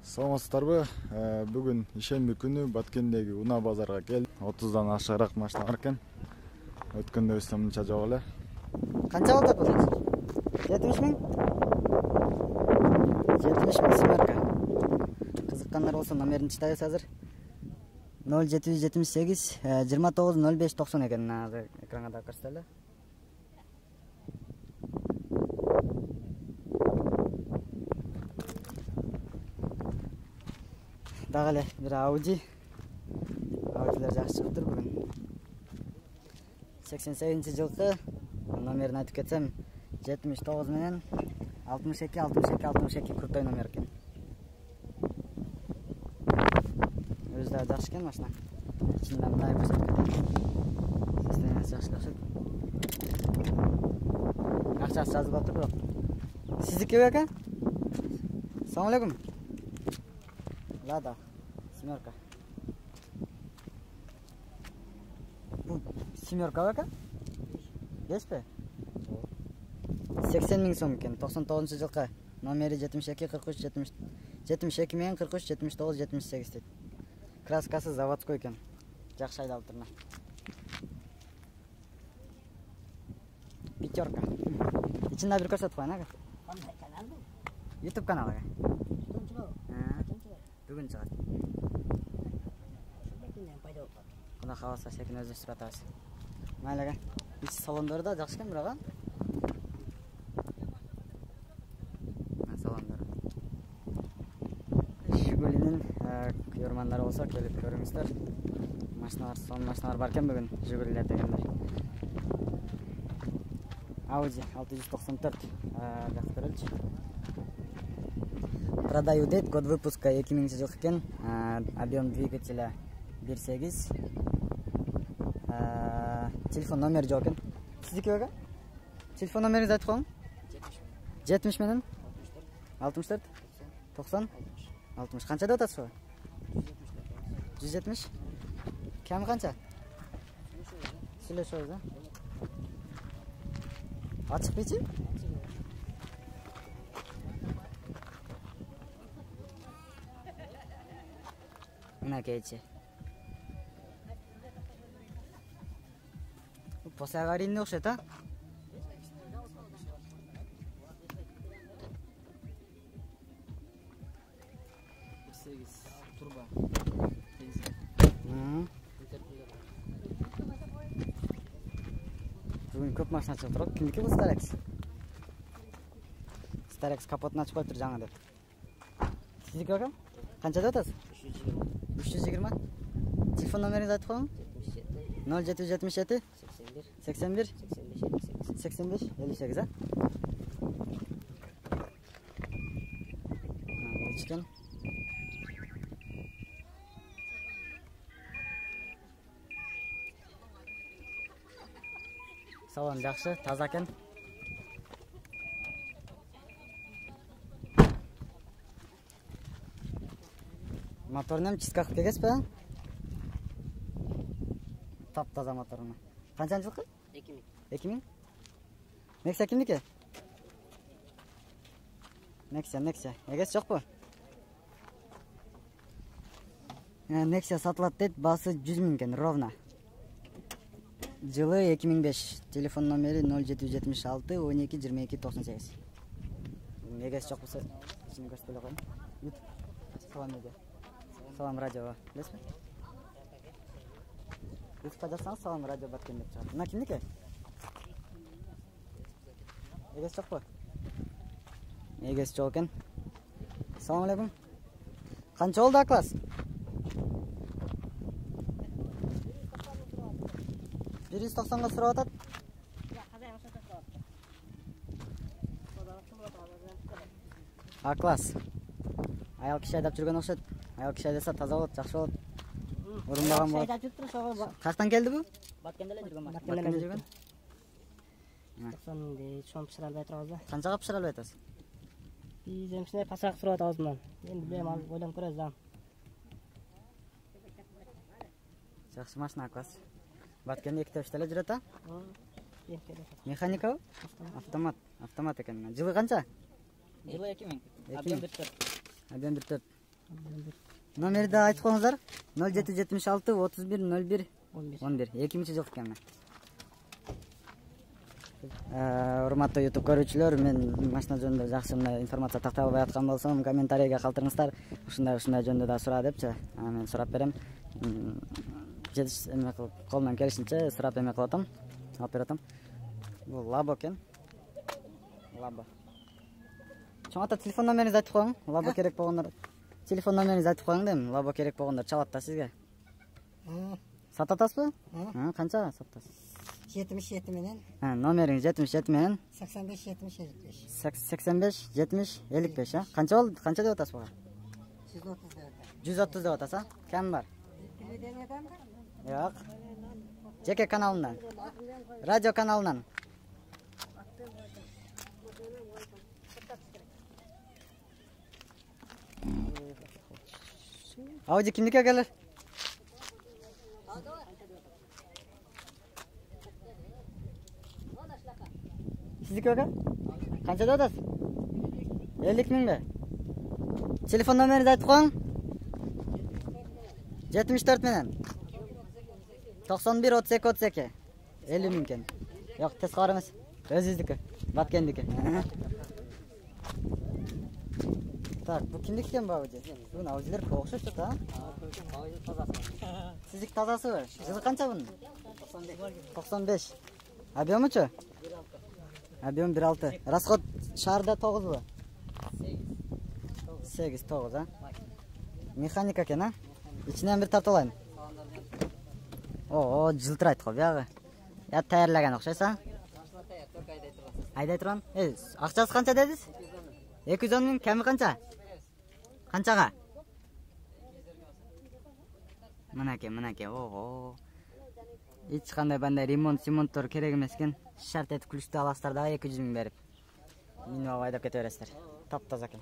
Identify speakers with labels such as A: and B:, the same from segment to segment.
A: Саламатсыздарбы? Бүгүн ишемби күнү Баткендеги Уна базарга келдим. 30дан ашыгыраак машина бар экен. Өткөндө өстө мынча жок эле.
B: Канча болду бул? 70 миң? 70 миң симарка. Кызыккандар болсо номерин чытабыз азыр. 0778 290590 экен. Азыр экранга да көрсөтөлү. Дагы эле бир Audi. Audilер жакшы чыгып тур бүгүн. 88-жылкы номерин айтып кетсем 79 менен 62 крутой номер экен. Өзү да жакшы экен машина. Ичинде мындай көрсөтүп кетейин. Системасы жакшы окшойт. Акчасы жазылып атыр бирок. Сиздики беке? Assalomu alaykum. Lada, семерка. Bu семерка беке? Беспи? 80 миң сом экен. 99-жылкы номери 72 43 70 72 менен 43 79 78 дейт. Краскасы заводской экен. Жакшы айдалып турна. Пятерка. Ичинде бир көрсөтүп коюн ага.
C: Кандай канал бу?
B: YouTube каналы ага. Бүгүн чыгат.
C: Шундайдан пайда болот.
B: Кудай кааласа секин өздөштүрүп атабыз. Майлы ага. Ич салондору да жакшы экен бирок. Салондар. Жигулинин көрмандары болсо келип көрүңүздөр. Машиналар бар экен бүгүн. Жигулилер дегендер. Audi 694 жактырылчу. Продаю дейт, год выпуска 2000-жылкы экен. Объем двигателя 1.8. Телефон номери жок экен. Сиздики беке? Телефон номериңизди айтып коюң. 70 менен 64 90 60. Канча деп атасыз? 170. Кем канча? Сүйлөшөбүз, да? Açık biçim? Mına geçi. Posagarinne okşat ha?
C: Turba.
B: Бүгүн көп машина чыгып турат. Кимдики бул Starex? Starex капотун ачып коюптур жаңы деп. Сиздики беке? Канча деп атасыз? 320. Телефон номериңизди айтып коюң. 0777 81 85 58 а? Ичкен. Салон жакшы, таза экен. Моторун чистка кылып келесизби? Тап-таза моторуна. Канчанчы жылкы?
C: 2000.
B: 2000? Nexia kimniki? Nexia. Эгес жокпу? Nexia сатылат дейт, баасы 100 миң экен, ровно. Жылы 2005. Телефон номери 0776 12 22 98. Эгес жок болсо ичин көрсөтөлө коюн. Салам медиа. Салам радио. Билесизби? YouTube'da жазсаңыз Салам радио Баткен деп чыгат. Мына кимники? Эгес жокпу? Эгес жок экен. Assalomu alaykum. Канча болду класс? 190 сурап атат. Класс. Аял киши айдап жүргөн окшойт. Аял киши айдаса таза болот, жакшы болот. Урумдаган болот.
C: Айдап жүрүп туруп,
B: Каяктан келди бу?
C: Баткенде эле жүргөн машина.
B: Баткенде жүргөн.
C: 90 миңди чоң пышыра албай турабыз да.
B: Канчага пышыра албай атасыз?
C: Биз эмчине пасак сурап атабыз мындан. Эми билем, алып ойлонуп көрөбүз да.
B: Жакшы машина класс. Баткенде эки төштө эле жүрөт а? Механика? Автомат экен. Жылы канча?
C: Жылы 2000.
B: Объем 1.4. Номерди айтып коюңуздар. 0776 31 01
C: 11.
B: 11. 2-нчи жыл экен. Урматтуу YouTube көрүүчүлөр, мен машина жөнүндө жакшы мына информация тактап албай аткан болсом, комментарийге калтырыңыздар. Ушундай жөнүндө да сураа депчи. Мен сурап берем. Эме колумдан келишинче сурап эме кылып атам. Алып берип атам. Бул Лабо экен. Лабо. Чоң ата телефон номериңизди айтып коюң. Лабо керек болгондор. Телефон номериңизди айтып коюң дейм. Лабо керек болгондор чалат да сизге. Сатып атасызбы? Канчага сатып атасыз?
D: 77 менен.
B: Номериңиз 77 менен
D: 85 70 55.
B: 85 70 55, Канча болду? Канча деп атасыз буга?
D: 130 деп.
B: 130 деп атасыз, Кем бар? Жок. Жеке каналынан. Радио каналынан. Ауди кимдике келер? Сиздики беке? Канча деп атасыз? 50 миңби? Телефон номеринизди айтып коюң. 74 менен 91 32 32 50 миң экен. Жок, тескары эмес. Өзүңүздүкү, Баткендики. Так, бу кимдики экен бабы? Бун аузилер окшош да? Сиздики тазасыбы? Жылы канча бунун? 95. Объемучу? Объем 1.6. Расход шаарда 9бу? 8 9, Механика экен, Ичинен бир тартып алайын. Жылтырайт го биягы. Я таярлаган окшойсуз, Айдай турган. Акчасы канча дедиз? 210 миң, кеми канча? Канчага? Мынакей, Эч кандай бандай ремонттор керек эмес экен. Шарт этип күлүштү аласыздар да 200 миң берип. Мени айдап кете бересиздер. Таптаза экен.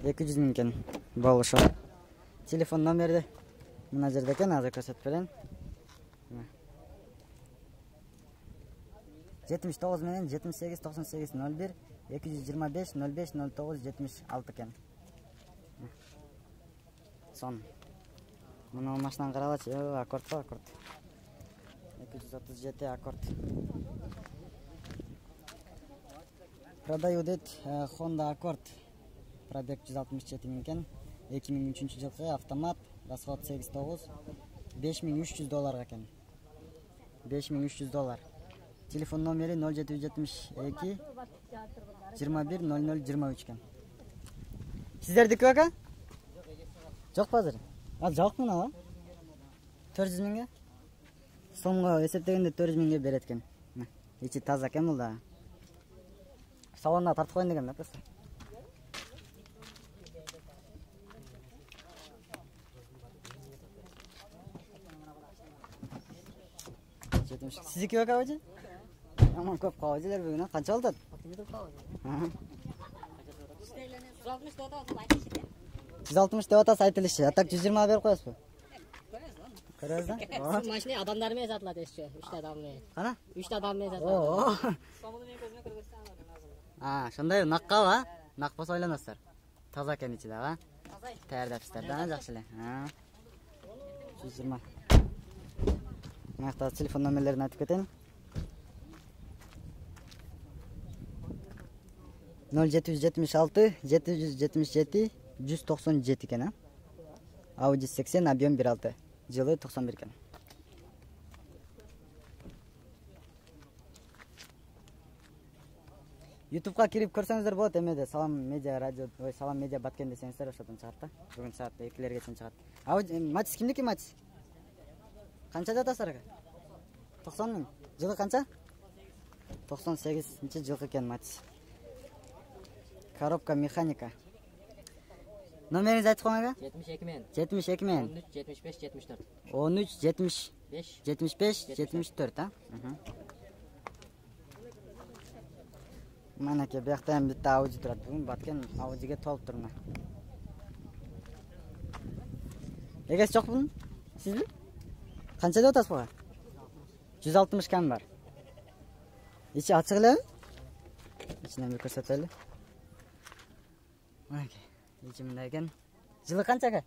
B: 200 миң экен болушу. Телефон номерди мына жерде экен, азыр көрсөтүп берейин. 79 менен 78 98 01 225 05 09 76 экен. Сон. Мына машинаны карагылачы, аккорд. 237 аккорд. Продаю дейт, Honda Accord. Пробег 167 миң экен. 2003 жылкы автомат, расход 8-9, $5300 экен. $5300. Телефон номери 0772 21 00 23 экен. Сиздердики беке? Жокпу азыр? Жок мына 400 миңге. Сомго эсептегенде 400 миңге берет экен. Ичи таза экен бул да. Салонна тартып коюн деген да просто. Сиздики беке абажы? Аман көп кабажылар бүгүн, канча болду? 160 деп атасы айтылышы. Атак 120 берип коесузбу? Көрөсүз да?
C: Машина адамдар менен сатылат эсче, 3 адам менен.
B: Кана?
C: 3 адам менен сатылат.
D: Сомуну мен көзүмө көргөзсөм.
B: Ошондой накка, Нак болсо ойлоносуздар. Таза экен ичи дагы. Даярдапсыздар да, жакшы эле. 120. Мына телефон номерлерин айтып кетейин. 0776 777 197 экен, Audi 80, объем 1.6, жылы 91 экен. YouTube'га кирип көрсөңүздөр болот, эмеде Салам медиа радио, Салам медиа Баткен десеңиздер ошодон чыгат да. Бүгүн саат 2-лерге чейин чыгат. Матис кимдики матис? Канча деп атасыздар ака? 90 миң. Жылы канча? 98 жылкы экен матис. Коробка механика. Номеріңізді айтып қоңаға?
C: 72 мен.
B: 72 мен.
C: 13 75 74.
B: 13 75 74, Манеке, бияқтан бітті Audi тұрады. Бүгін Баткен Audi'ге толып тұрына. Егесі жоқ бұның? Сіз бі? Қанша деп отасыз бұға? 160 кәм бар. Ичи ачық елі? Ичінен бір көрсетелі. Манеке. Ичимде экен. Жылы канча экен?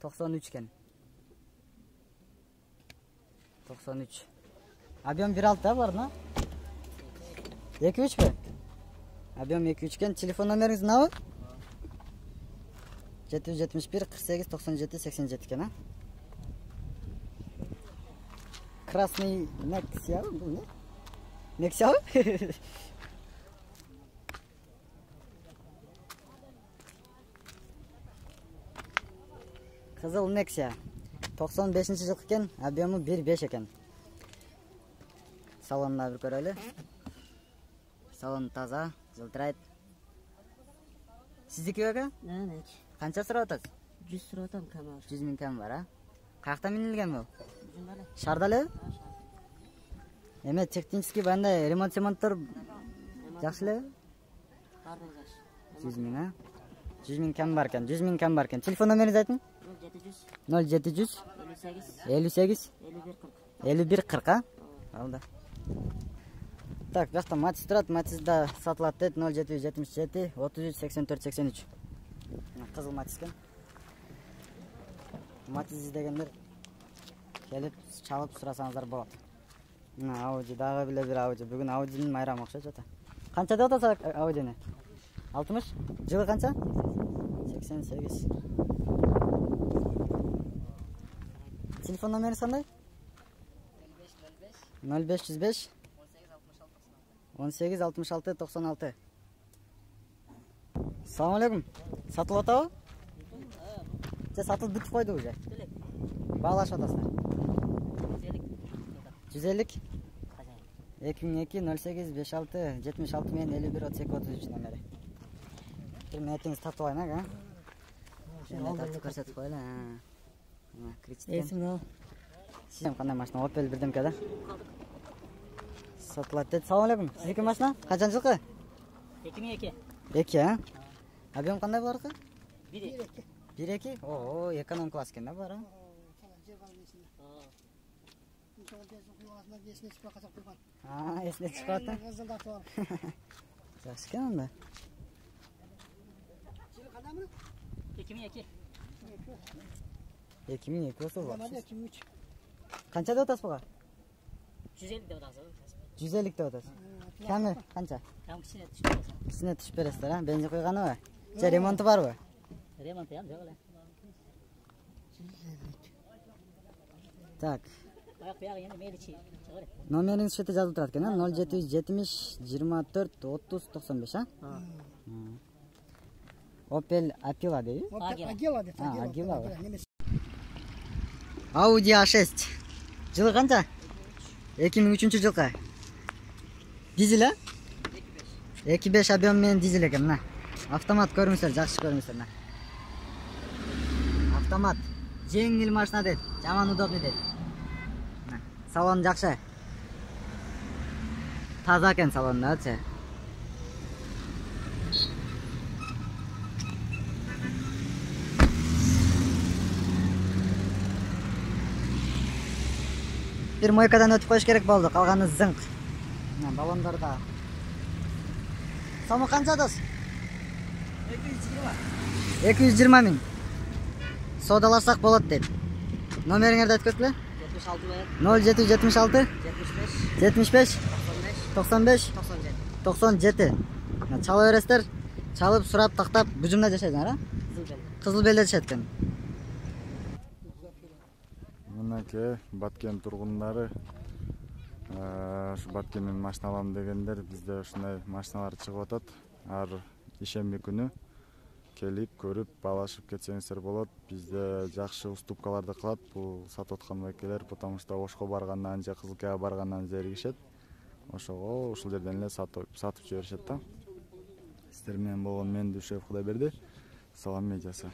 B: 93 экен. 93. Объем 1.6 да булардын, а? 2.3 бе? Объем 2.3 экен. Телефон номериңиз мынабы? 771 48 97 87 экен, а? Красный Nexia, бул не? Nexia? Кызыл Nexia. 95-жылкы экен, объему 1.5 экен. Салонуна бир көрөлү. Салон таза, жылтырайт. Сиздики беке? Канча сурап атасыз?
D: 100 сурап атам, кам
B: 100 миң кам бар, а? Каякта минилген бул?
D: Жумбала.
B: Шарда эле? Эме технический бандай ремонттор жакшы эле?
D: Бардыгы жакшы.
B: 100 миң, а? 100 миң кам бар экен, 100 миң кам бар экен. Телефон номериңизди айтыңыз? 0700 58 51 40, а? Алды. Так, бияқта Матис турат, Матисда сатылат дейт 0777 33 84 83. Кызыл Матис экен. Матис издегендер келип чалып сурасаңыздар болот. Мына Audi дагы бир Audi. Бүгүн Audi'нин майрамы окшойт ата. Канча деп атасыз Audi'ни? 60? Жылы канча? 88. Телефон номериңиз кандай? 0505 18 66 96. Assalamu alaikum. Сатылып атабы? Же сатылып бүтүп койду уже? Баалашып атасыздар. 150. 2002 08 56 76 менен 51 32 33 номери. Бир метиңиз тартып алайын, а? Эне тартып көрсөтүп коелу.
D: Эсим ал.
B: Сизем кандай машина? Opel бирдемке да? Сатылат дейт. Салам алейкум. Сиздики машина? Качан жылкы?
C: 2002.
B: 2, а? Объем кандай булар экен?
C: 1.
B: 1-2? О, эконом класс экен да булар, а? Эсине чыгып атты. Жакшы экен анда.
C: 2002.
B: 2002 болсо болот.
D: 2003.
B: Канча деп атасыз буга?
C: 150 деп атасыз.
B: 150 деп атасыз. Ками канча?
C: Там кичине түшүп бересиз.
B: Кичине түшүп бересиздер, а? Бензин куйганыбы? Же ремонту барбы?
C: Ремонт жок эле.
B: Так.
C: Бияк эми мейличи чыгар.
B: Номериңиз шете жазылып турат экен, а? 0770 24 30 95, а? Opel Aquila дейби?
D: Агила деп.
B: Агила. Audi A6. Жылы канча? 2003-жылкы. Дизель, а? 2.5 объем менен дизель экен, мына. Автомат көрүңүздөр, жакшы көрүңүздөр, мына. Автомат. Жеңил машина дейт, жаман удобный дейт. Салон жакшы. Таза экен салондачы. Бир мойкадан өтүп коюш керек болду, калганы зыңк. Мына баллондор да. Сомы канча дос? 220 миң. Содаласак болот дейт. Номериңерди айтып кеткиле?
C: 76
B: 0776 75 95 97. Чала бересиздер. Чалып сурап тактап Бужумда жашайсыңар, а? Кызыл Белде жашайт экен.
A: Мынакей Баткен тургундары ушу Баткенден машина алам дегендер бизде ушундай машиналар чыгып атат. Ар ишемби күнү келип көрүп баалашып кетсеңиздер болот. Бизде жакшы уступкаларды кылат бул сатып аткан байкелер, потому что Ошко баргандан же Кызылкаяга баргандан зеригишет. Ошого ушул жерден эле сатып жиберишет да. Сиздер менен болгон мен Дүйшөев Кудайберди. Салам медиасы.